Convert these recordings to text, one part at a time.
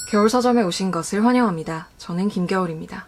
겨울 서점에 오신 것을 환영합니다. 저는 김겨울입니다.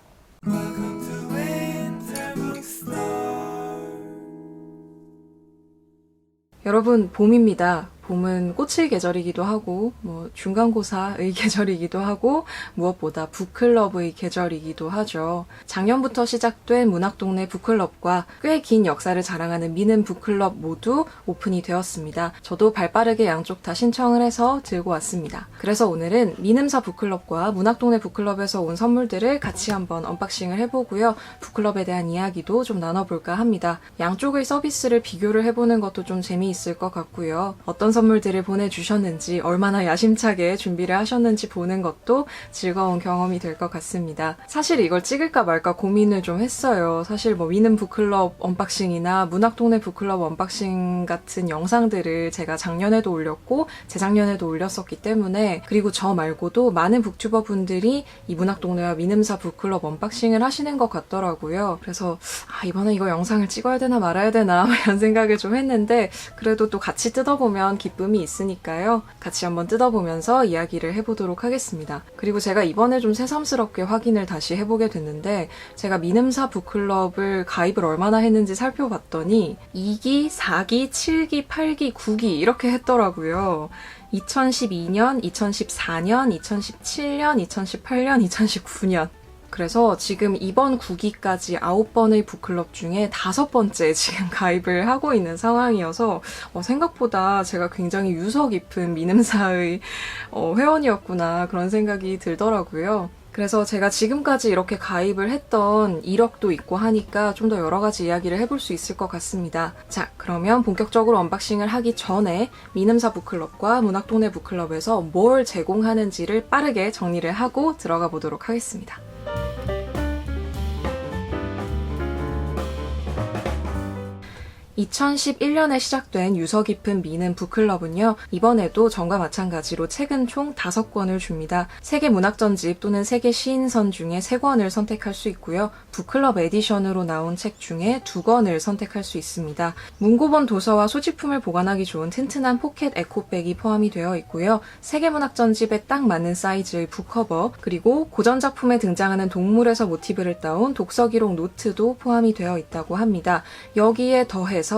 여러분, 봄입니다. 봄은 꽃의 계절이기도 하고 중간고사의 계절이기도 하고 무엇보다 북클럽의 계절이기도 하죠. 작년부터 시작된 문학동네 북클럽과 꽤 긴 역사를 자랑하는 미는 북클럽 모두 오픈이 되었습니다. 저도 발빠르게 양쪽 다 신청을 해서 들고 왔습니다. 그래서 오늘은 미음사 북클럽과 문학동네 북클럽에서 온 선물들을 같이 한번 언박싱을 해보고요. 북클럽에 대한 이야기도 좀 나눠볼까 합니다. 양쪽의 서비스를 비교를 해보는 것도 좀 재미있을 것 같고요. 어떤 선물들을 보내주셨는지, 얼마나 야심차게 준비를 하셨는지 보는 것도 즐거운 경험이 될 것 같습니다. 사실 이걸 찍을까 말까 고민을 좀 했어요. 사실 미는 북클럽 언박싱이나 문학동네 북클럽 언박싱 같은 영상들을 제가 작년에도 올렸고 재작년에도 올렸었기 때문에, 그리고 저 말고도 많은 북튜버 분들이 이 문학동네와 미음사 북클럽 언박싱을 하시는 것 같더라고요. 그래서 이번에 이거 영상을 찍어야 되나 말아야 되나 이런 생각을 좀 했는데, 그래도 또 같이 뜯어보면 기쁨이 있으니까요. 같이 한번 뜯어보면서 이야기를 해보도록 하겠습니다. 그리고 제가 이번에 좀 새삼스럽게 확인을 다시 해보게 됐는데, 제가 미음사 북클럽을 가입을 얼마나 했는지 살펴봤더니 2기, 4기, 7기, 8기, 9기 이렇게 했더라고요. 2012년, 2014년, 2017년, 2018년, 2019년. 그래서 지금 이번 9기까지 9번의 북클럽 중에 5번째 지금 가입을 하고 있는 상황이어서 생각보다 제가 굉장히 유서 깊은 미음사의 회원이었구나 그런 생각이 들더라고요. 그래서 제가 지금까지 이렇게 가입을 했던 이력도 있고 하니까 좀 더 여러 가지 이야기를 해볼 수 있을 것 같습니다. 자, 그러면 본격적으로 언박싱을 하기 전에 미음사 북클럽과 문학동네 북클럽에서 뭘 제공하는지를 빠르게 정리를 하고 들어가 보도록 하겠습니다. 2011년에 시작된 유서 깊은 미는 북클럽은요, 이번에도 전과 마찬가지로 책은 총 5권을 줍니다. 세계 문학전집 또는 세계 시인선 중에 3권을 선택할 수 있고요. 북클럽 에디션으로 나온 책 중에 2권을 선택할 수 있습니다. 문고본 도서와 소지품을 보관하기 좋은 튼튼한 포켓 에코백이 포함이 되어 있고요. 세계 문학전집에 딱 맞는 사이즈의 북커버, 그리고 고전 작품에 등장하는 동물에서 모티브를 따온 독서기록 노트도 포함이 되어 있다고 합니다. 여기에 더해서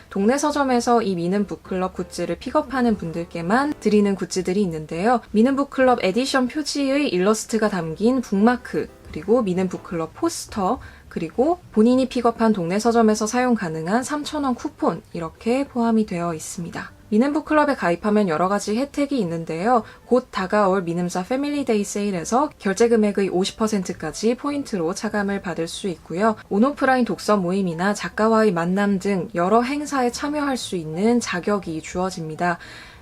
동네 서점에서 이 미는 북클럽 굿즈를 픽업하는 분들께만 드리는 굿즈들이 있는데요. 미는 북클럽 에디션 표지의 일러스트가 담긴 북마크, 그리고 미는 북클럽 포스터, 그리고 본인이 픽업한 동네 서점에서 사용 가능한 3,000원 쿠폰, 이렇게 포함이 되어 있습니다. 미는 북클럽에 가입하면 여러 가지 혜택이 있는데요. 곧 다가올 미음사 패밀리데이 세일에서 결제 금액의 50%까지 포인트로 차감을 받을 수 있고요. 온오프라인 독서 모임이나 작가와의 만남 등 여러 행사에 참여할 수 있는 자격이 주어집니다.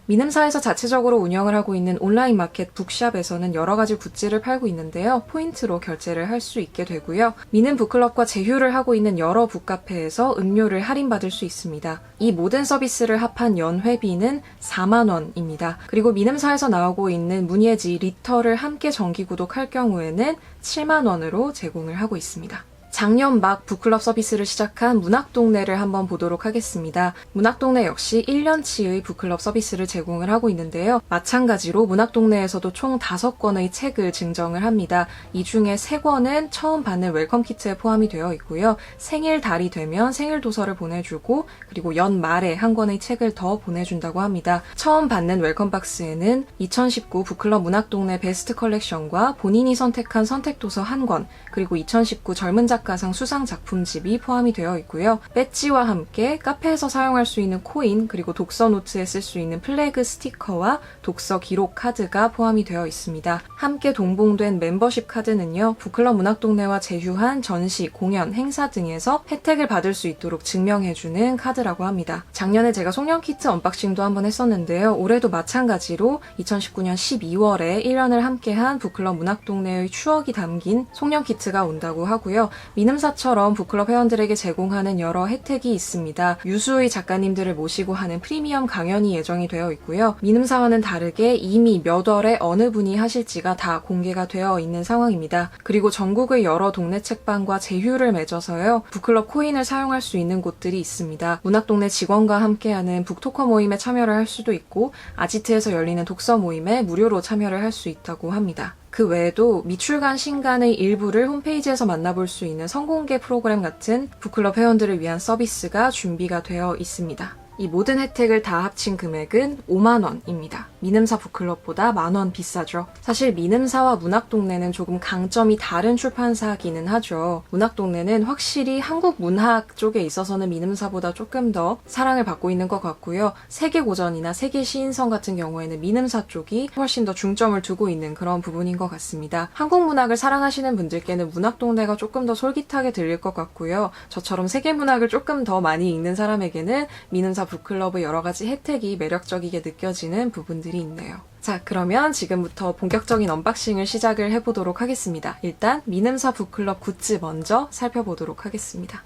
미음사에서 자체적으로 운영을 하고 있는 온라인 마켓 북샵에서는 여러 가지 굿즈를 팔고 있는데요. 포인트로 결제를 할 수 있게 되고요. 미는 북클럽과 제휴를 하고 있는 여러 북카페에서 음료를 할인받을 수 있습니다. 이 모든 서비스를 합한 연회비는 4만원입니다. 그리고 미음사에서 나오고 있는 문예지 리터를 함께 정기 구독할 경우에는 7만원으로 제공을 하고 있습니다. 작년 막 북클럽 서비스를 시작한 문학동네를 한번 보도록 하겠습니다. 문학동네 역시 1년치의 북클럽 서비스를 제공을 하고 있는데요. 마찬가지로 문학동네에서도 총 5권의 책을 증정을 합니다. 이 중에 3권은 처음 받는 웰컴 키트에 포함이 되어 있고요. 생일 달이 되면 생일 도서를 보내주고, 그리고 연말에 한 권의 책을 더 보내준다고 합니다. 처음 받는 웰컴 박스에는 2019 북클럽 문학동네 베스트 컬렉션과 본인이 선택한 선택도서 1권, 그리고 2019 젊은 작가상 수상 작품집이 포함이 되어 있고요. 배지와 함께 카페에서 사용할 수 있는 코인, 그리고 독서 노트에 쓸 수 있는 플래그 스티커와 독서 기록 카드가 포함이 되어 있습니다. 함께 동봉된 멤버십 카드는요, 북클럽 문학동네와 제휴한 전시, 공연, 행사 등에서 혜택을 받을 수 있도록 증명해주는 카드라고 합니다. 작년에 제가 송년 키트 언박싱도 한번 했었는데요. 올해도 마찬가지로 2019년 12월에 1년을 함께한 북클럽 문학동네의 추억이 담긴 송년 키트가 온다고 하고요. 미눔사처럼 북클럽 회원들에게 제공하는 여러 혜택이 있습니다. 유수의 작가님들을 모시고 하는 프리미엄 강연이 예정이 되어 있고요. 미눔사와는 다르게 이미 몇 월에 어느 분이 하실지가 다 공개가 되어 있는 상황입니다. 그리고 전국의 여러 동네 책방과 제휴를 맺어서요. 북클럽 코인을 사용할 수 있는 곳들이 있습니다. 문학동네 직원과 함께하는 북토커 모임에 참여를 할 수도 있고 아지트에서 열리는 독서 모임에 무료로 참여를 할 수 있다고 합니다. 그 외에도 미출간 신간의 일부를 홈페이지에서 만나볼 수 있는 선공개 프로그램 같은 북클럽 회원들을 위한 서비스가 준비가 되어 있습니다. 이 모든 혜택을 다 합친 금액은 5만 원입니다. 미눔사 북클럽보다 10,000원 비싸죠. 사실 미눔사와 문학동네는 조금 강점이 다른 출판사기는 하죠. 문학동네는 확실히 한국 문학 쪽에 있어서는 미눔사보다 조금 더 사랑을 받고 있는 것 같고요. 세계고전이나 세계시인성 같은 경우에는 미눔사 쪽이 훨씬 더 중점을 두고 있는 그런 부분인 것 같습니다. 한국 문학을 사랑하시는 분들께는 문학동네가 조금 더 솔깃하게 들릴 것 같고요. 저처럼 세계문학을 조금 더 많이 읽는 사람에게는 미눔사 북클럽의 여러 가지 혜택이 매력적이게 느껴지는 부분들이 있네요. 자, 그러면 지금부터 본격적인 언박싱을 시작을 해보도록 하겠습니다. 일단 미눔사 북클럽 굿즈 먼저 살펴보도록 하겠습니다.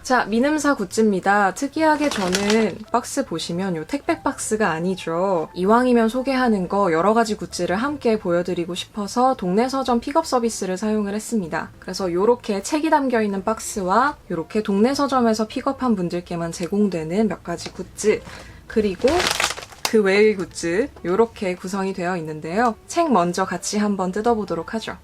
자, 미눔사 굿즈입니다. 특이하게 저는 박스 보시면 요 택배 박스가 아니죠. 이왕이면 소개하는 거 여러 가지 굿즈를 함께 보여드리고 싶어서 동네 서점 픽업 서비스를 사용을 했습니다. 그래서 요렇게 책이 담겨있는 박스와 요렇게 동네 서점에서 픽업한 분들께만 제공되는 몇 가지 굿즈, 그리고 그 외의 굿즈 요렇게 구성이 되어 있는데요. 책 먼저 같이 한번 뜯어보도록 하죠.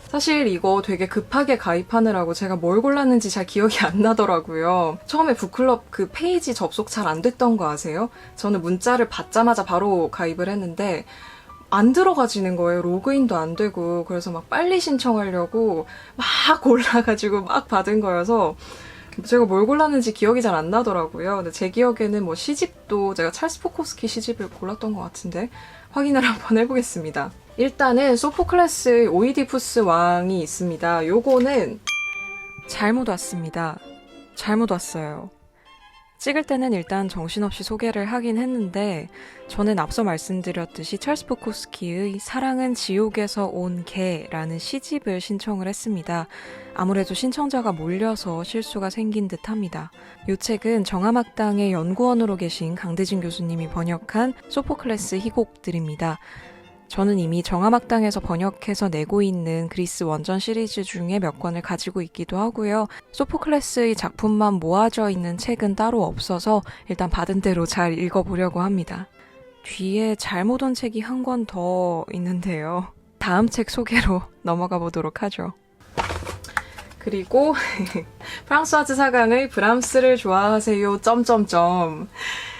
사실 이거 되게 급하게 가입하느라고 제가 뭘 골랐는지 잘 기억이 안 나더라고요. 처음에 북클럽 그 페이지 접속 잘 안 됐던 거 아세요? 저는 문자를 받자마자 바로 가입을 했는데 안 들어가지는 거예요. 로그인도 안 되고. 그래서 막 빨리 신청하려고 막 골라가지고 막 받은 거여서 제가 뭘 골랐는지 기억이 잘 안 나더라고요. 근데 제 기억에는 뭐 시집도 제가 찰스 포코스키 시집을 골랐던 것 같은데 확인을 한번 해보겠습니다. 일단은 소포클레스의 오이디푸스 왕이 있습니다. 요거는 잘못 왔습니다. 잘못 왔어요. 찍을 때는 일단 정신없이 소개를 하긴 했는데 저는 앞서 말씀드렸듯이 찰스 포코스키의 사랑은 지옥에서 온 개라는 시집을 신청을 했습니다. 아무래도 신청자가 몰려서 실수가 생긴 듯합니다. 이 책은 정암학당의 연구원으로 계신 강대진 교수님이 번역한 소포클레스 희곡들입니다. 저는 이미 정암학당에서 번역해서 내고 있는 그리스 원전 시리즈 중에 몇 권을 가지고 있기도 하고요. 소포클레스의 작품만 모아져 있는 책은 따로 없어서 일단 받은 대로 잘 읽어보려고 합니다. 뒤에 잘못 온 책이 한 권 더 있는데요. 다음 책 소개로 넘어가 보도록 하죠. 그리고 프랑스와즈 사강의 브람스를 좋아하세요...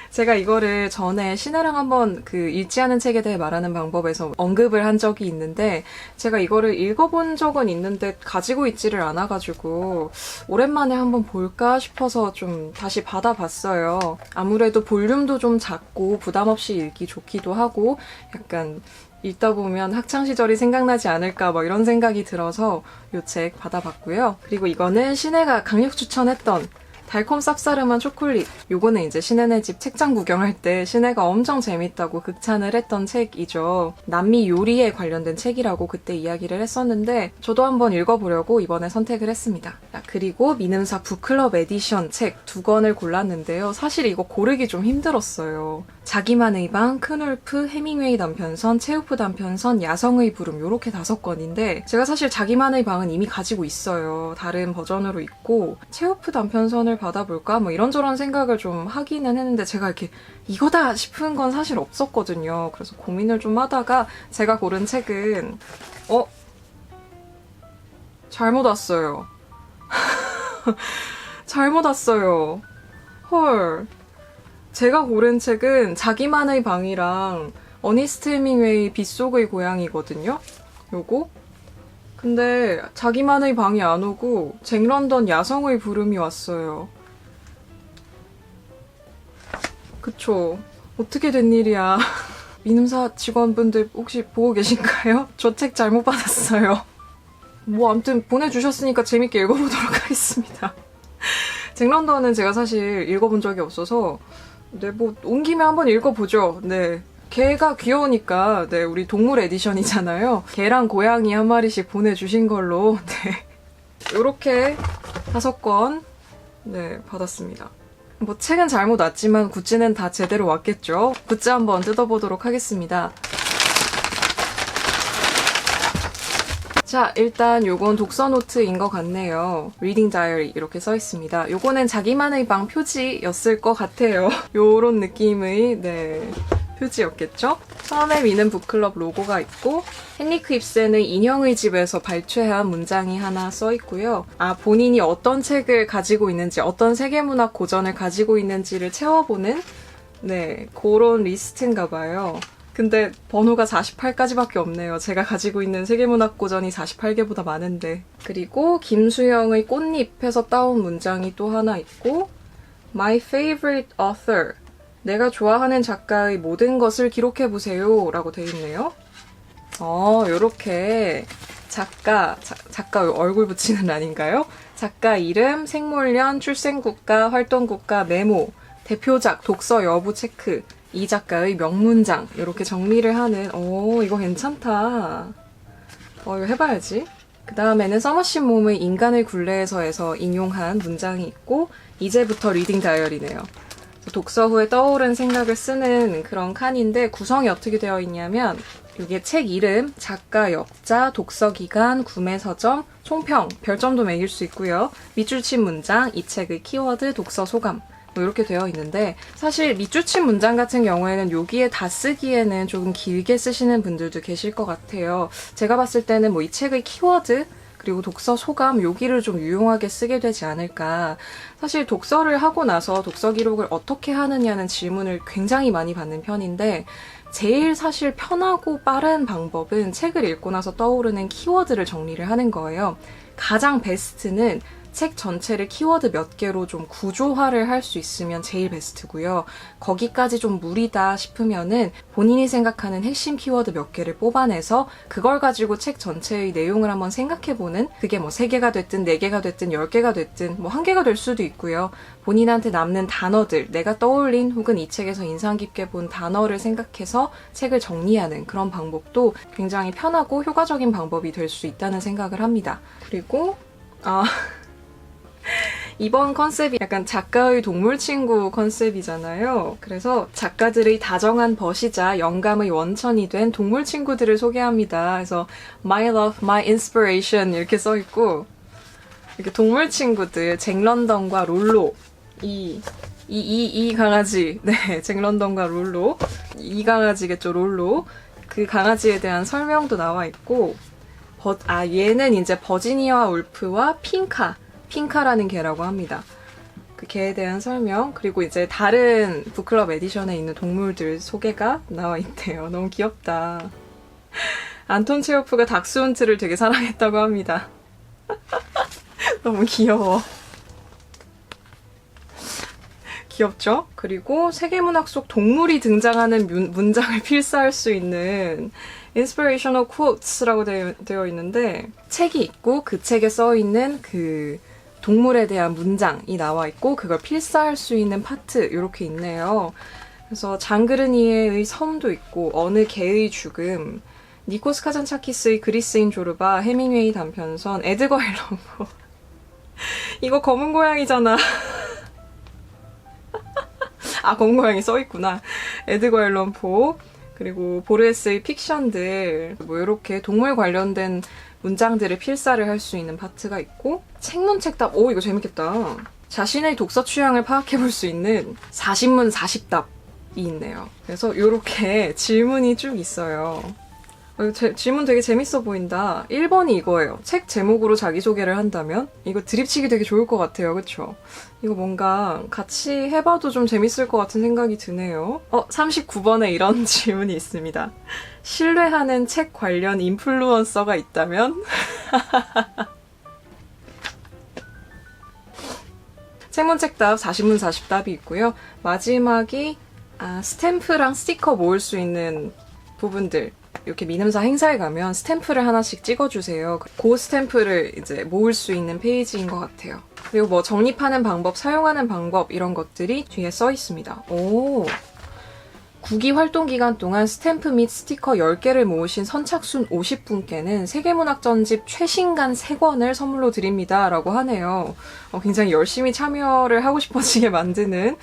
제가 이거를 전에 신혜랑 한번 그 읽지 않은 책에 대해 말하는 방법에서 언급을 한 적이 있는데 제가 이거를 읽어본 적은 있는데 가지고 있지를 않아가지고 오랜만에 한번 볼까 싶어서 좀 다시 받아봤어요. 아무래도 볼륨도 좀 작고 부담 없이 읽기 좋기도 하고 약간 읽다 보면 학창시절이 생각나지 않을까 뭐 이런 생각이 들어서 이 책 받아봤고요. 그리고 이거는 신혜가 강력 추천했던 달콤 쌉싸름한 초콜릿. 요거는 이제 신혜네 집 책장 구경할 때 신혜가 엄청 재밌다고 극찬을 했던 책이죠. 남미 요리에 관련된 책이라고 그때 이야기를 했었는데 저도 한번 읽어보려고 이번에 선택을 했습니다. 그리고 미눔사 북클럽 에디션 책 2권을 골랐는데요. 사실 이거 고르기 좀 힘들었어요. 자기만의 방, 큰울프, 해밍웨이 단편선, 체우프 단편선, 야성의 부름 요렇게 5권인데 제가 사실 자기만의 방은 이미 가지고 있어요. 다른 버전으로 있고 체우프 단편선을 받아볼까? 뭐 이런저런 생각을 좀 하기는 했는데 제가 이렇게 이거다 싶은 건 사실 없었거든요. 그래서 고민을 좀 하다가 제가 고른 책은 잘못 왔어요. 잘못 왔어요. 헐. 제가 고른 책은 자기만의 방이랑 어니스트 해밍웨이 빗속의 고양이거든요. 요거. 근데 자기만의 방이 안 오고 잭런던 야성의 부름이 왔어요. 그쵸. 어떻게 된 일이야. 미눔사 직원분들 혹시 보고 계신가요? 저 책 잘못 받았어요. 뭐 아무튼 보내주셨으니까 재밌게 읽어보도록 하겠습니다. 잭런던은 제가 사실 읽어본 적이 없어서 네, 뭐 온 김에 한번 읽어보죠. 네. 개가 귀여우니까 네, 우리 동물 에디션이잖아요. 개랑 고양이 한 마리씩 보내주신 걸로 네. 요렇게 5권 네, 받았습니다. 뭐 책은 잘못 왔지만 굿즈는 다 제대로 왔겠죠? 굿즈 한번 뜯어보도록 하겠습니다. 자, 일단 요건 독서 노트인 것 같네요. 리딩 다이어리 이렇게 써 있습니다. 요거는 자기만의 방 표지였을 것 같아요. 요런 느낌의 네, 표지였겠죠? 처음에 미는 북클럽 로고가 있고 헨리크 입센의 인형의 집에서 발췌한 문장이 하나 써 있고요. 본인이 어떤 책을 가지고 있는지, 어떤 세계문학 고전을 가지고 있는지를 채워보는 네, 그런 리스트인가 봐요. 근데 번호가 48까지밖에 없네요. 제가 가지고 있는 세계문학 고전이 48개보다 많은데. 그리고 김수영의 꽃잎에서 따온 문장이 또 하나 있고 My favorite author. 내가 좋아하는 작가의 모든 것을 기록해보세요. 라고 돼 있네요. 요렇게 작가 얼굴 붙이는 란인가요? 작가 이름, 생물년, 출생국가, 활동국가, 메모, 대표작, 독서 여부 체크, 이 작가의 명문장 이렇게 정리를 하는 이거 괜찮다. 이거 해봐야지. 그 다음에는 서머신 몸의 인간의 굴레에서에서 인용한 문장이 있고 이제부터 리딩 다이어리네요. 독서 후에 떠오른 생각을 쓰는 그런 칸인데 구성이 어떻게 되어 있냐면 이게 책 이름, 작가 역자, 독서 기간, 구매 서점, 총평, 별점도 매길 수 있고요. 밑줄 친 문장, 이 책의 키워드, 독서 소감 뭐 이렇게 되어 있는데 사실 밑줄 친 문장 같은 경우에는 여기에 다 쓰기에는 조금 길게 쓰시는 분들도 계실 것 같아요. 제가 봤을 때는 뭐 이 책의 키워드 그리고 독서 소감 여기를 좀 유용하게 쓰게 되지 않을까. 사실 독서를 하고 나서 독서 기록을 어떻게 하느냐는 질문을 굉장히 많이 받는 편인데 제일 사실 편하고 빠른 방법은 책을 읽고 나서 떠오르는 키워드를 정리를 하는 거예요. 가장 베스트는 책 전체를 키워드 몇 개로 좀 구조화를 할 수 있으면 제일 베스트고요. 거기까지 좀 무리다 싶으면은 본인이 생각하는 핵심 키워드 몇 개를 뽑아내서 그걸 가지고 책 전체의 내용을 한번 생각해보는 그게 뭐 3개가 됐든 4개가 됐든 10개가 됐든 뭐 1개가 될 수도 있고요. 본인한테 남는 단어들, 내가 떠올린 혹은 이 책에서 인상 깊게 본 단어를 생각해서 책을 정리하는 그런 방법도 굉장히 편하고 효과적인 방법이 될 수 있다는 생각을 합니다. 그리고 이번 컨셉이 약간 작가의 동물 친구 컨셉이잖아요. 그래서 작가들의 다정한 벗이자 영감의 원천이 된 동물 친구들을 소개합니다. 그래서 My love, my inspiration 이렇게 써있고 이렇게 동물 친구들 잭런던과 롤로 이 강아지 네 잭런던과 롤로 이 강아지겠죠 롤로 그 강아지에 대한 설명도 나와 있고 얘는 이제 버지니아 울프와 핑카라는 개라고 합니다. 그 개에 대한 설명 그리고 이제 다른 북클럽 에디션에 있는 동물들 소개가 나와 있대요. 너무 귀엽다. 안톤 체호프가 닥스훈트를 되게 사랑했다고 합니다. 너무 귀여워. 귀엽죠? 그리고 세계문학 속 동물이 등장하는 문장을 필사할 수 있는 inspirational quotes라고 되어 있는데 책이 있고 그 책에 써있는 그 동물에 대한 문장이 나와 있고 그걸 필사할 수 있는 파트 이렇게 있네요. 그래서 장그르니에의 섬도 있고 어느 개의 죽음, 니코스 카잔차키스의 그리스인 조르바, 해밍웨이 단편선, 에드거 앨런 포 이거 검은 고양이잖아. 검은 고양이 써있구나. 에드거 앨런 포 그리고 보르헤스의 픽션들 뭐 이렇게 동물 관련된 문장들을 필사를 할 수 있는 파트가 있고 책문책답 이거 재밌겠다. 자신의 독서 취향을 파악해볼 수 있는 40문 40답이 있네요. 그래서 이렇게 질문이 쭉 있어요. 질문 되게 재밌어 보인다. 1번이 이거예요. 책 제목으로 자기소개를 한다면? 이거 드립치기 되게 좋을 것 같아요. 그쵸? 이거 뭔가 같이 해봐도 좀 재밌을 것 같은 생각이 드네요. 39번에 이런 질문이 있습니다. 신뢰하는 책 관련 인플루언서가 있다면? 책문책답 40문 40답이 있고요. 마지막이 스탬프랑 스티커 모을 수 있는 부분들. 이렇게 미남사 행사에 가면 스탬프를 하나씩 찍어주세요. 그 스탬프를 이제 모을 수 있는 페이지인 것 같아요. 그리고 뭐 적립하는 방법, 사용하는 방법 이런 것들이 뒤에 써 있습니다. 오. 국기 활동 기간 동안 스탬프 및 스티커 10개를 모으신 선착순 50분께는 세계문학전집 최신간 3권을 선물로 드립니다. 라고 하네요. 굉장히 열심히 참여를 하고 싶어지게 만드는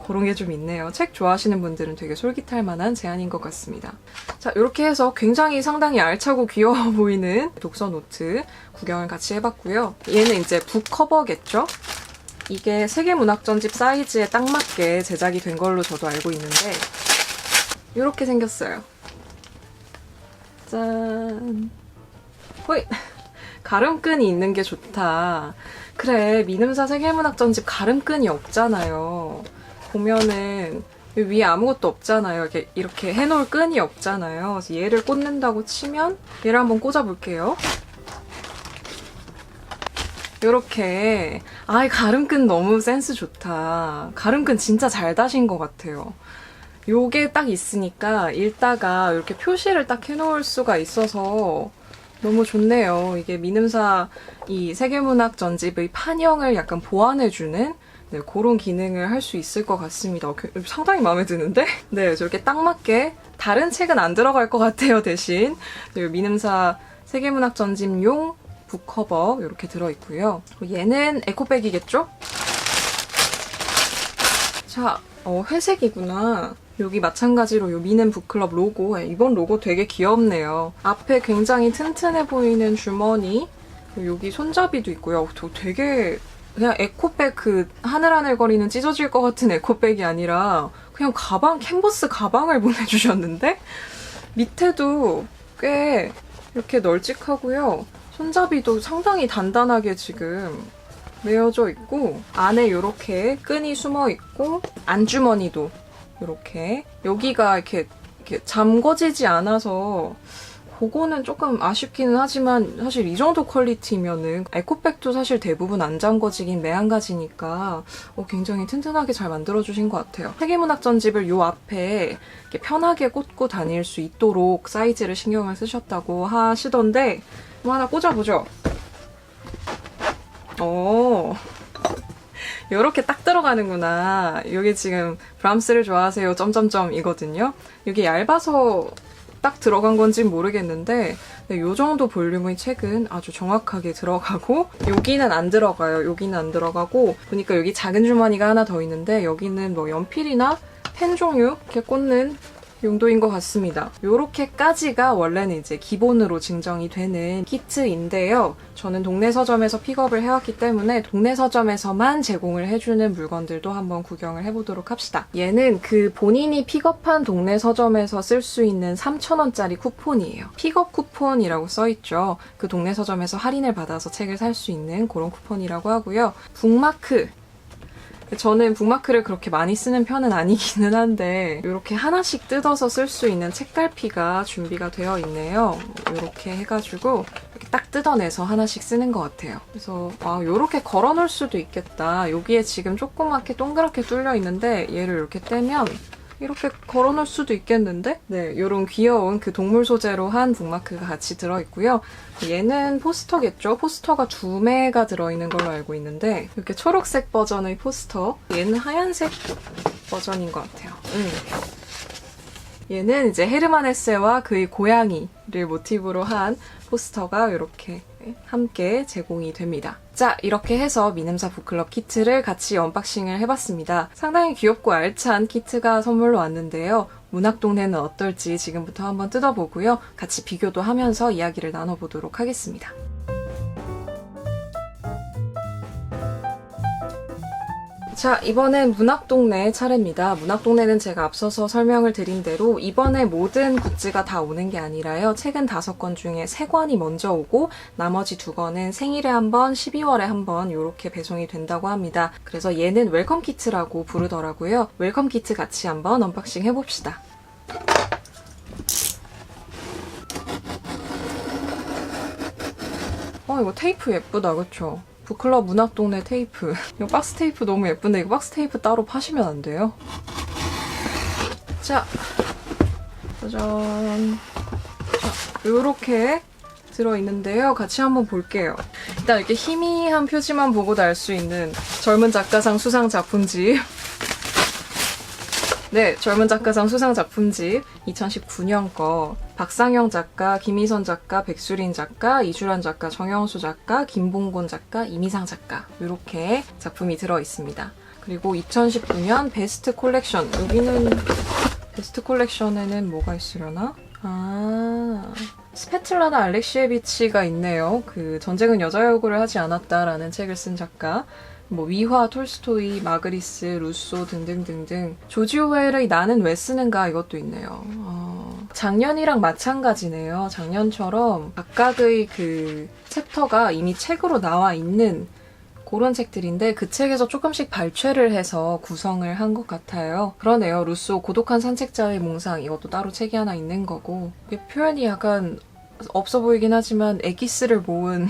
그런 게 좀 있네요. 책 좋아하시는 분들은 되게 솔깃할 만한 제안인 것 같습니다. 자, 이렇게 해서 굉장히 상당히 알차고 귀여워 보이는 독서 노트 구경을 같이 해봤고요. 얘는 이제 북커버겠죠? 이게 세계문학전집 사이즈에 딱 맞게 제작이 된 걸로 저도 알고 있는데 이렇게 생겼어요. 짠. 호이! 가름끈이 있는 게 좋다. 그래, 미음사 세계문학전집 가름끈이 없잖아요. 보면은 위에 아무것도 없잖아요. 이렇게 해놓을 끈이 없잖아요. 그래서 얘를 꽂는다고 치면 얘를 한번 꽂아볼게요. 요렇게. 이 가름끈 너무 센스 좋다. 가름끈 진짜 잘 다신 것 같아요. 요게 딱 있으니까 읽다가 이렇게 표시를 딱 해놓을 수가 있어서 너무 좋네요. 이게 미음사 이 세계문학 전집의 판형을 약간 보완해주는 그런 기능을 할 수 있을 것 같습니다. 상당히 마음에 드는데? 네, 저렇게 딱 맞게 다른 책은 안 들어갈 것 같아요, 대신. 미음사 세계문학 전집용 북커버 이렇게 들어있고요. 얘는 에코백이겠죠? 자, 회색이구나. 여기 마찬가지로 요 미는 북클럽 로고, 이번 로고 되게 귀엽네요. 앞에 굉장히 튼튼해 보이는 주머니, 여기 손잡이도 있고요. 되게 그냥 에코백 하늘하늘거리는 찢어질 것 같은 에코백이 아니라 그냥 가방, 캔버스 가방을 보내주셨는데 밑에도 꽤 이렇게 널찍하고요. 손잡이도 상당히 단단하게 지금 메어져 있고 안에 이렇게 끈이 숨어 있고 안주머니도 이렇게 여기가 이렇게 잠궈지지 않아서 그거는 조금 아쉽기는 하지만 사실 이 정도 퀄리티면은 에코백도 사실 대부분 안 잠궈지긴 매한가지니까 굉장히 튼튼하게 잘 만들어주신 것 같아요. 세계문학전집을 요 앞에 이렇게 편하게 꽂고 다닐 수 있도록 사이즈를 신경을 쓰셨다고 하시던데 뭐 하나 꽂아보죠. 요렇게 딱 들어가는구나. 이게 지금 브람스를 좋아하세요 점점점이거든요. 이게 얇아서 딱 들어간 건지는 모르겠는데 요 정도 볼륨의 책은 아주 정확하게 들어가고 여기는 안 들어가요. 여기는 안 들어가고 보니까 여기 작은 주머니가 하나 더 있는데 여기는 뭐 연필이나 펜 종류 이렇게 꽂는 용도인 것 같습니다. 요렇게까지가 원래는 이제 기본으로 증정이 되는 키트인데요. 저는 동네 서점에서 픽업을 해왔기 때문에 동네 서점에서만 제공을 해주는 물건들도 한번 구경을 해보도록 합시다. 얘는 본인이 픽업한 동네 서점에서 쓸 수 있는 3,000원짜리 쿠폰이에요. 픽업 쿠폰이라고 써있죠. 그 동네 서점에서 할인을 받아서 책을 살 수 있는 그런 쿠폰이라고 하고요. 북마크. 저는 북마크를 그렇게 많이 쓰는 편은 아니기는 한데 이렇게 하나씩 뜯어서 쓸 수 있는 책갈피가 준비가 되어 있네요. 이렇게 해가지고 이렇게 딱 뜯어내서 하나씩 쓰는 것 같아요. 그래서 이렇게 걸어놓을 수도 있겠다. 여기에 지금 조그맣게 동그랗게 뚫려 있는데 얘를 이렇게 떼면 이렇게 걸어놓을 수도 있겠는데? 네, 이런 귀여운 동물 소재로 한 북마크가 같이 들어있고요. 얘는 포스터겠죠? 포스터가 2매가 들어있는 걸로 알고 있는데 이렇게 초록색 버전의 포스터, 얘는 하얀색 버전인 것 같아요. 얘는 이제 헤르만 헤세와 그의 고양이를 모티브로 한 포스터가 이렇게 함께 제공이 됩니다. 자, 이렇게 해서 미음사 북클럽 키트를 같이 언박싱을 해봤습니다. 상당히 귀엽고 알찬 키트가 선물로 왔는데요. 문학동네는 어떨지 지금부터 한번 뜯어보고요. 같이 비교도 하면서 이야기를 나눠보도록 하겠습니다. 자, 이번엔 문학동네 차례입니다. 문학동네는 제가 앞서서 설명을 드린 대로 이번에 모든 굿즈가 다 오는 게 아니라요. 책은 5권 중에 3권이 먼저 오고 나머지 2권은 생일에 한 번, 12월에 한 번 이렇게 배송이 된다고 합니다. 그래서 얘는 웰컴 키트라고 부르더라고요. 웰컴 키트 같이 한번 언박싱 해봅시다. 이거 테이프 예쁘다, 그쵸? 북클럽 문학동네 테이프. 이거 박스 테이프 너무 예쁜데 이거 박스 테이프 따로 파시면 안 돼요? 자, 짜잔. 자, 요렇게 들어있는데요. 같이 한번 볼게요. 일단 이렇게 희미한 표지만 보고도 알 수 있는 젊은 작가상 수상 작품집. 네, 젊은 작가상 수상 작품집 2019년 거. 박상영 작가, 김희선 작가, 백수린 작가, 이주란 작가, 정영수 작가, 김봉곤 작가, 이미상 작가 이렇게 작품이 들어있습니다. 그리고 2019년 베스트 콜렉션. 여기는 베스트 콜렉션에는 뭐가 있으려나? 스페틀라나 알렉시에비치가 있네요. 그 전쟁은 여자여고를 하지 않았다라는 책을 쓴 작가. 뭐 위화, 톨스토이, 마그리스, 루소 등등등등. 조지 오웰의 나는 왜 쓰는가 이것도 있네요. 작년이랑 마찬가지네요. 작년처럼 각각의 그 챕터가 이미 책으로 나와 있는 그런 책들인데 그 책에서 조금씩 발췌를 해서 구성을 한 것 같아요. 그러네요. 루소 고독한 산책자의 몽상 이것도 따로 책이 하나 있는 거고. 표현이 약간 없어 보이긴 하지만 에기스를 모은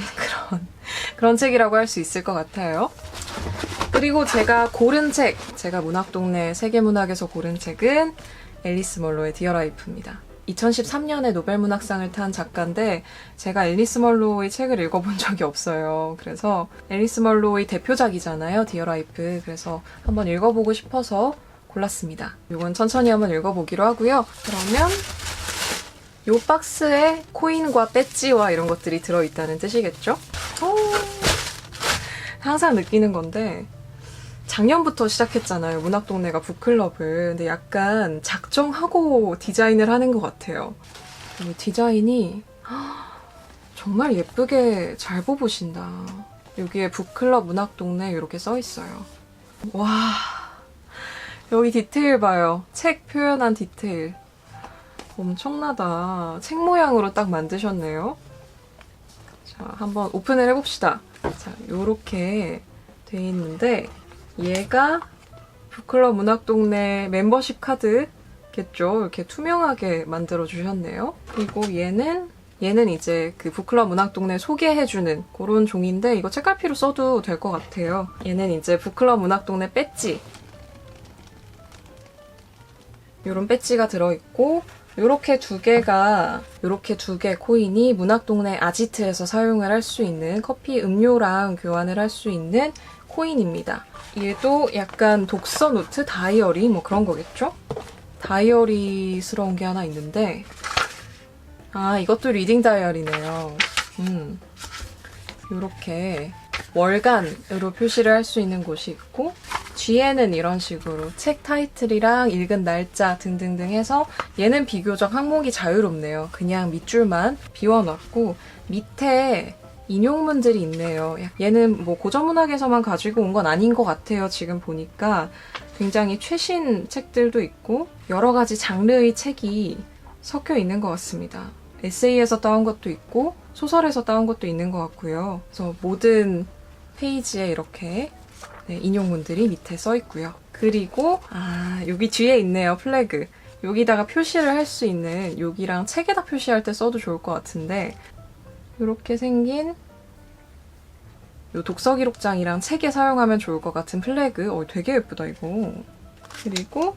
그런 책이라고 할 수 있을 것 같아요. 그리고 제가 고른 책, 제가 문학동네 세계문학에서 고른 책은 앨리스 멀로의 디어 라이프입니다. 2013년에 노벨문학상을 탄 작가인데 제가 앨리스 멀로의 책을 읽어본 적이 없어요. 그래서 앨리스 멀로의 대표작이잖아요, 디어 라이프. 그래서 한번 읽어보고 싶어서 골랐습니다. 이건 천천히 한번 읽어보기로 하고요. 그러면 이 박스에 코인과 배지와 이런 것들이 들어있다는 뜻이겠죠? 항상 느끼는 건데 작년부터 시작했잖아요. 문학동네가 북클럽을. 근데 약간 작정하고 디자인을 하는 것 같아요. 이 디자인이 정말 예쁘게 잘 뽑으신다. 여기에 북클럽 문학동네 이렇게 써있어요. 와, 여기 디테일 봐요. 책 표현한 디테일. 엄청나다. 책 모양으로 딱 만드셨네요. 자, 한번 오픈을 해봅시다. 자, 요렇게 돼 있는데 얘가 북클럽 문학동네 멤버십 카드겠죠. 이렇게 투명하게 만들어 주셨네요. 그리고 얘는 이제 그 북클럽 문학동네 소개해주는 그런 종인데 이거 책갈피로 써도 될 것 같아요. 얘는 이제 북클럽 문학동네 배지. 요런 배지가 들어있고 요렇게 두 개 코인이 문학동네 아지트에서 사용을 할 수 있는 커피 음료랑 교환을 할 수 있는 코인입니다. 얘도 약간 독서 노트, 다이어리 뭐 그런 거겠죠? 다이어리스러운 게 하나 있는데 이것도 리딩 다이어리네요. 요렇게 월간으로 표시를 할 수 있는 곳이 있고 뒤에는 이런 식으로 책 타이틀이랑 읽은 날짜 등등등 해서 얘는 비교적 항목이 자유롭네요. 그냥 밑줄만 비워놨고 밑에 인용문들이 있네요. 얘는 뭐 고전문학에서만 가지고 온 건 아닌 것 같아요. 지금 보니까 굉장히 최신 책들도 있고 여러 가지 장르의 책이 섞여 있는 것 같습니다. 에세이에서 따온 것도 있고 소설에서 따온 것도 있는 것 같고요. 그래서 모든 페이지에 이렇게 인용문들이 밑에 써 있고요. 그리고 여기 뒤에 있네요. 플래그. 여기다가 표시를 할 수 있는 여기랑 책에다 표시할 때 써도 좋을 것 같은데 이렇게 생긴 요 독서 기록장이랑 책에 사용하면 좋을 것 같은 플래그. 되게 예쁘다 이거. 그리고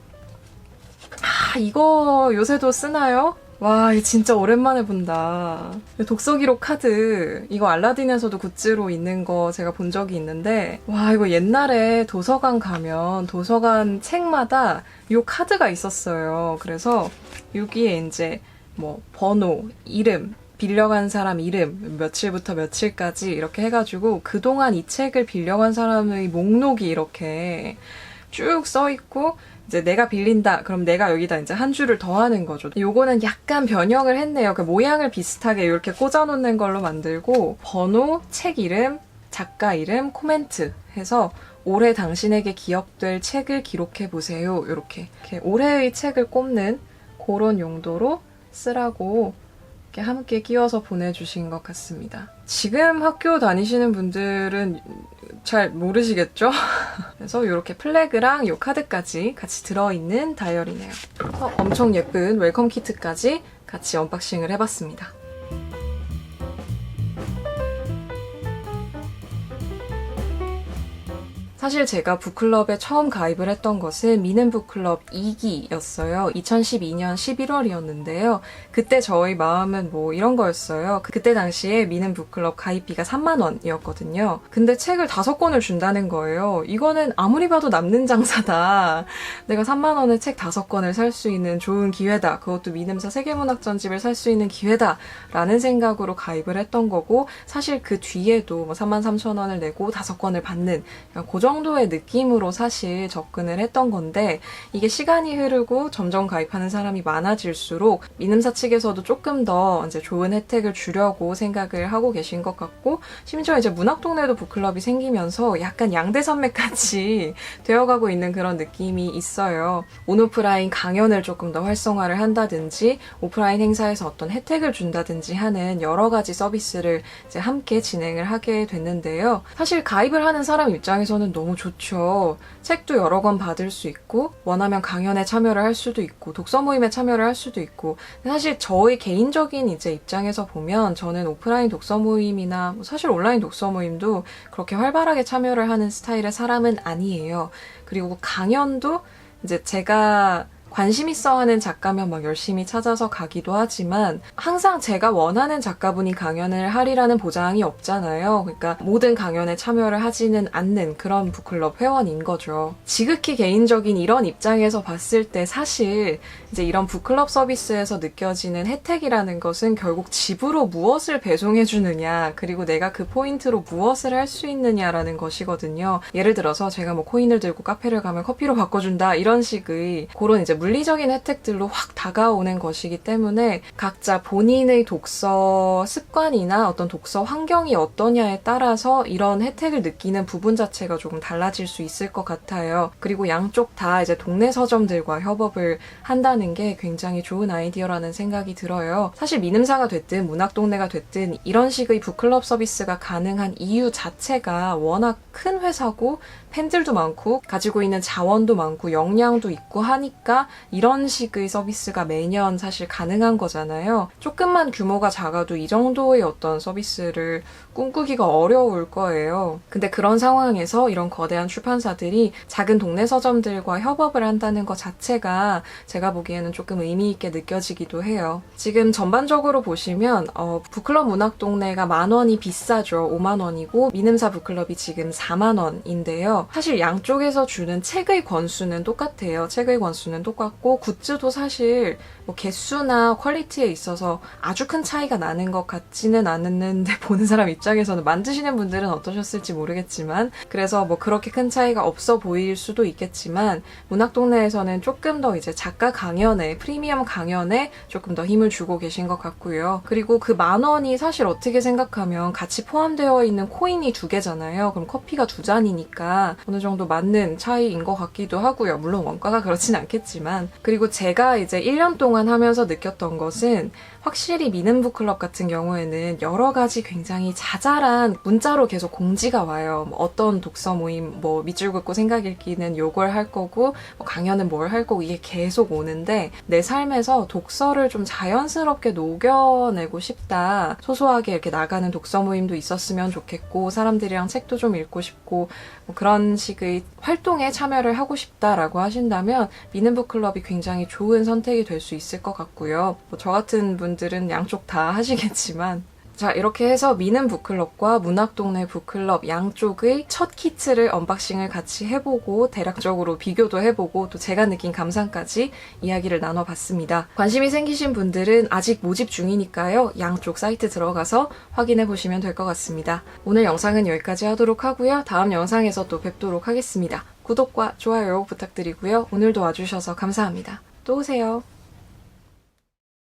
이거 요새도 쓰나요? 와, 이거 진짜 오랜만에 본다. 독서 기록 카드. 이거 알라딘에서도 굿즈로 있는 거 제가 본 적이 있는데 와, 이거 옛날에 도서관 가면 도서관 책마다 요 카드가 있었어요. 그래서 여기에 이제 뭐 번호, 이름, 빌려간 사람 이름, 며칠부터 며칠까지 이렇게 해가지고 그동안 이 책을 빌려간 사람의 목록이 이렇게 쭉 써있고 이제 내가 빌린다. 그럼 내가 여기다 이제 한 줄을 더하는 거죠. 요거는 약간 변형을 했네요. 그 모양을 비슷하게 이렇게 꽂아놓는 걸로 만들고 번호, 책 이름, 작가 이름, 코멘트 해서 올해 당신에게 기억될 책을 기록해보세요. 이렇게 올해의 책을 꼽는 그런 용도로 쓰라고 이렇게 함께 끼워서 보내주신 것 같습니다. 지금 학교 다니시는 분들은 잘 모르시겠죠? 그래서 이렇게 플래그랑 이 카드까지 같이 들어있는 다이어리네요. 그래서 엄청 예쁜 웰컴 키트까지 같이 언박싱을 해봤습니다. 사실 제가 북클럽에 처음 가입을 했던 것은 미는 북클럽 2기였어요. 2012년 11월이었는데요. 그때 저희 마음은 뭐 이런 거였어요. 그때 당시에 미는 북클럽 가입비가 3만 원이었거든요. 근데 책을 5권을 준다는 거예요. 이거는 아무리 봐도 남는 장사다. 내가 3만 원에 책 5권을 살 수 있는 좋은 기회다. 그것도 미음사 세계문학전집을 살 수 있는 기회다. 라는 생각으로 가입을 했던 거고, 사실 그 뒤에도 뭐 3만 3천 원을 내고 5권을 받는 그 정도의 느낌으로 사실 접근을 했던 건데, 이게 시간이 흐르고 점점 가입하는 사람이 많아질수록 미음사 측에서도 조금 더 이제 좋은 혜택을 주려고 생각을 하고 계신 것 같고, 심지어 이제 문학동네도 북클럽이 생기면서 약간 양대산맥같이 되어가고 있는 그런 느낌이 있어요. 온오프라인 강연을 조금 더 활성화를 한다든지 오프라인 행사에서 어떤 혜택을 준다든지 하는 여러 가지 서비스를 이제 함께 진행을 하게 됐는데요. 사실 가입을 하는 사람 입장에서는 너무 좋죠. 책도 여러 권 받을 수 있고, 원하면 강연에 참여를 할 수도 있고, 독서 모임에 참여를 할 수도 있고. 사실 저의 개인적인 이제 입장에서 보면 저는 오프라인 독서 모임이나 사실 온라인 독서 모임도 그렇게 활발하게 참여를 하는 스타일의 사람은 아니에요. 그리고 강연도 이제 제가 관심 있어 하는 작가면 막 열심히 찾아서 가기도 하지만 항상 제가 원하는 작가분이 강연을 하리라는 보장이 없잖아요. 그러니까 모든 강연에 참여를 하지는 않는 그런 북클럽 회원인 거죠. 지극히 개인적인 이런 입장에서 봤을 때 사실 이제 이런 북클럽 서비스에서 느껴지는 혜택이라는 것은 결국 집으로 무엇을 배송해 주느냐, 그리고 내가 그 포인트로 무엇을 할 수 있느냐라는 것이거든요. 예를 들어서 제가 뭐 코인을 들고 카페를 가면 커피로 바꿔준다, 이런 식의 그런 이제 물리적인 혜택들로 확 다가오는 것이기 때문에 각자 본인의 독서 습관이나 어떤 독서 환경이 어떠냐에 따라서 이런 혜택을 느끼는 부분 자체가 조금 달라질 수 있을 것 같아요. 그리고 양쪽 다 이제 동네 서점들과 협업을 한다는 게 굉장히 좋은 아이디어라는 생각이 들어요. 사실 미음사가 됐든 문학동네가 됐든 이런 식의 북클럽 서비스가 가능한 이유 자체가 워낙 큰 회사고 팬들도 많고 가지고 있는 자원도 많고 역량도 있고 하니까 이런 식의 서비스가 매년 사실 가능한 거잖아요. 조금만 규모가 작아도 이 정도의 어떤 서비스를 꿈꾸기가 어려울 거예요. 근데 그런 상황에서 이런 거대한 출판사들이 작은 동네 서점들과 협업을 한다는 것 자체가 제가 보기에는 조금 의미 있게 느껴지기도 해요. 지금 전반적으로 보시면 북클럽 문학동네가 10,000원이 비싸죠. 50,000원이고 미음사 북클럽이 지금 40,000원인데요. 사실 양쪽에서 주는 책의 권수는 똑같아요. 책의 권수는 똑같고 굿즈도 사실 뭐 개수나 퀄리티에 있어서 아주 큰 차이가 나는 것 같지는 않았는데 보는 사람 입장에서는, 만드시는 분들은 어떠셨을지 모르겠지만, 그래서 뭐 그렇게 큰 차이가 없어 보일 수도 있겠지만 문학동네에서는 조금 더 이제 작가 강연에, 프리미엄 강연에 조금 더 힘을 주고 계신 것 같고요. 그리고 그 10,000원이 사실 어떻게 생각하면 같이 포함되어 있는 코인이 2개잖아요. 그럼 커피가 2잔이니까 어느 정도 맞는 차이인 것 같기도 하고요. 물론 원가가 그렇진 않겠지만. 그리고 제가 이제 1년 동안 하면서 느꼈던 것은 확실히 미는북클럽 같은 경우에는 여러 가지 굉장히 자잘한 문자로 계속 공지가 와요. 뭐 어떤 독서 모임, 뭐 밑줄 긋고 생각 읽기는 요걸 할 거고, 뭐 강연은 뭘 할 거고, 이게 계속 오는데 내 삶에서 독서를 좀 자연스럽게 녹여내고 싶다. 소소하게 이렇게 나가는 독서 모임도 있었으면 좋겠고, 사람들이랑 책도 좀 읽고 싶고, 뭐 그런 식의 활동에 참여를 하고 싶다라고 하신다면 미는북클럽이 굉장히 좋은 선택이 될 수 있을 것 같고요. 뭐 저 같은 분들은 양쪽 다 하시겠지만, 자, 이렇게 해서 미는 북클럽과 문학동네 북클럽 양쪽의 첫 키트를 언박싱을 같이 해보고 대략적으로 비교도 해보고 또 제가 느낀 감상까지 이야기를 나눠봤습니다. 관심이 생기신 분들은 아직 모집 중이니까요. 양쪽 사이트 들어가서 확인해보시면 될 것 같습니다. 오늘 영상은 여기까지 하도록 하고요. 다음 영상에서 또 뵙도록 하겠습니다. 구독과 좋아요 부탁드리고요. 오늘도 와주셔서 감사합니다. 또 오세요.